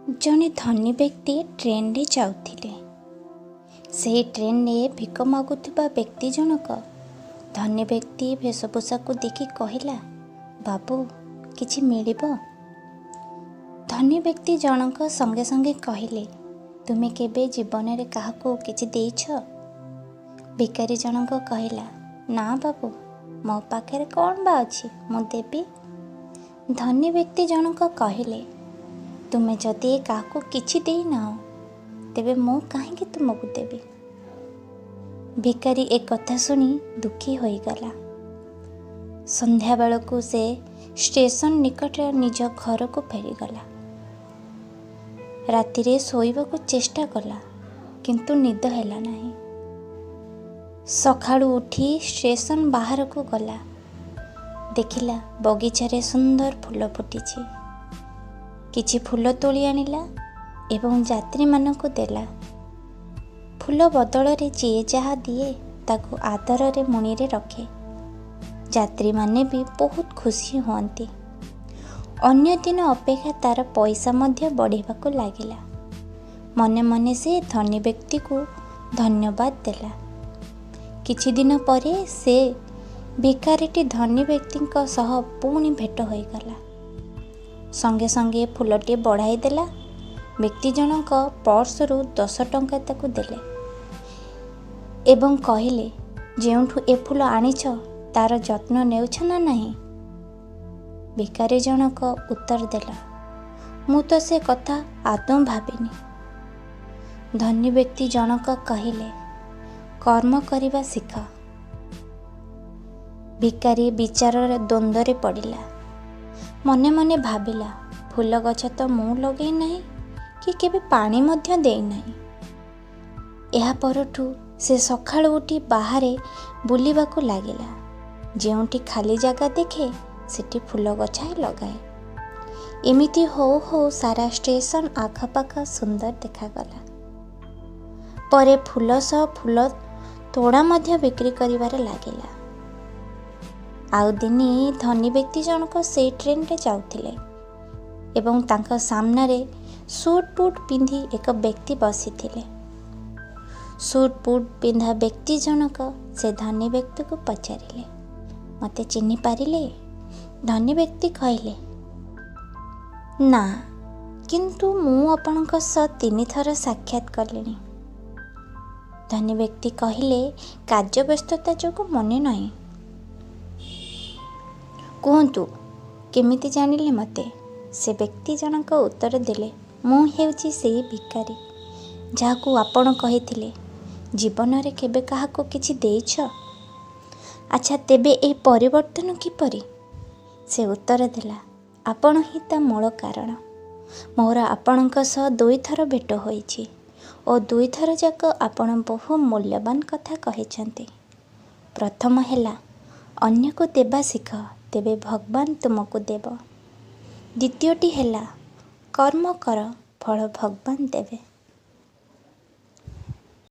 जड़े धनी व्यक्ति ट्रेन रे जाउथिले। से ट्रेन रे भिक मागुथिबा व्यक्ति जनक धनी व्यक्ति वेशभूषा को देखि कहिला, बाबू किछि मिलिबो? धनी व्यक्ति जनक संगे संगे कहिले, तुमे केबे जीवन रे काहाको किछि देइछ? भिकारी जनक कहिला, ना बाबू मो पाखे कौन बा अछि मु देबी। धनी व्यक्ति जनक कहिले, तुमे जदि काहाको किछि देई नाओ तेबे मो काहेकि तुमको देबी। भिकारी एक कथा सुनी दुखी होई गला। संध्या बेलकु से स्टेशन निकट निज घर को फेरी गला। राति रे सोइबा को चेष्टा कला किंतु निद हैला नहीं। सखाळु उठी स्टेशन बाहर को गला। देखिला बगीचा रे सुंदर फूल फुटिछि। किछि फूल तोली आनिला एवं यात्री मानक देला। फूल बदल रे जे जहा दिए ताको आदर रे मुनि रे रखे। यात्री माने भी बहुत खुशी हुअंती। अन्य दिन अपेक्षा तार पैसा मध्य बढ़िबा को लागिला। मने मने से धनी व्यक्ति को धन्यवाद देला। किछि दिन परे से भिकारीटी धनी व्यक्ति सह पुणी भेट होई गला। संगे संगे फूलटी बढ़ाई देला। व्यक्ति जनक पर्स रु 10 टंका ताकू देले एवं कहिले, जेउठु ए फूल आनिछ तार जत्न नेउछ ना नहीं? भिकारी जनक उत्तर देला, मु तो से कथा आदौ भाबिनी। धनी व्यक्ति जनक कहिले, कर्म करिबा शिख। भिकारी विचार द्वंद्व रे पड़िला। मने मने भाबिला, फूल गछ तो मु लगेई नहीं कि केबे पानी मध्य देई नहीं। एहा परठू से सखाळु उठी बाहरे बुलिबा को लागिला। जेउठी खाली जगह देखे सेठी फूल गछाए लगाए। एमिति हो हो सारा स्टेशन आखपाख सुंदर देखागला। परे फूल सह फूल तोड़ा मध्य बिक्री करिबारे लागिला। आउ दिनी धनी व्यक्ति जनक से ट्रेन रे जाउथिले एवं तांका सामना रे सूट बूट पिंधि एक व्यक्ति बसिथिले। सूट बूट पिंधा व्यक्ति जनक से धनी व्यक्ति को पचारिले, मते चिन्हि पारिले? धनी व्यक्ति कहले, ना किंतु मु आपनक स 3 थर साक्षात कलिनी। धनी व्यक्ति कहले, कार्य व्यस्तता जोगु मने नहीं। कहतु केमिति जानिले मते? से व्यक्ति जनक उत्तर देले, मु हेउची सेई भिकारी जाहाकू आपण कहिथिले जीवन रे केबे काहाको किछि देइछ? अच्छा तेबे ए परिवर्तन किपरि? से उत्तर देला, आपण ही ता मूल कारण। मोर आपणक सह 2 थर भेट होईछि ओ 2 थर जाक आपण बहु मूल्यवान कथा कहिछन्ते। प्रथम हैला अन्य को देबा शिख, तेबे भगवान तुमको देव। द्वितीयटी हैला कर्म कर, फल भगवान देवे।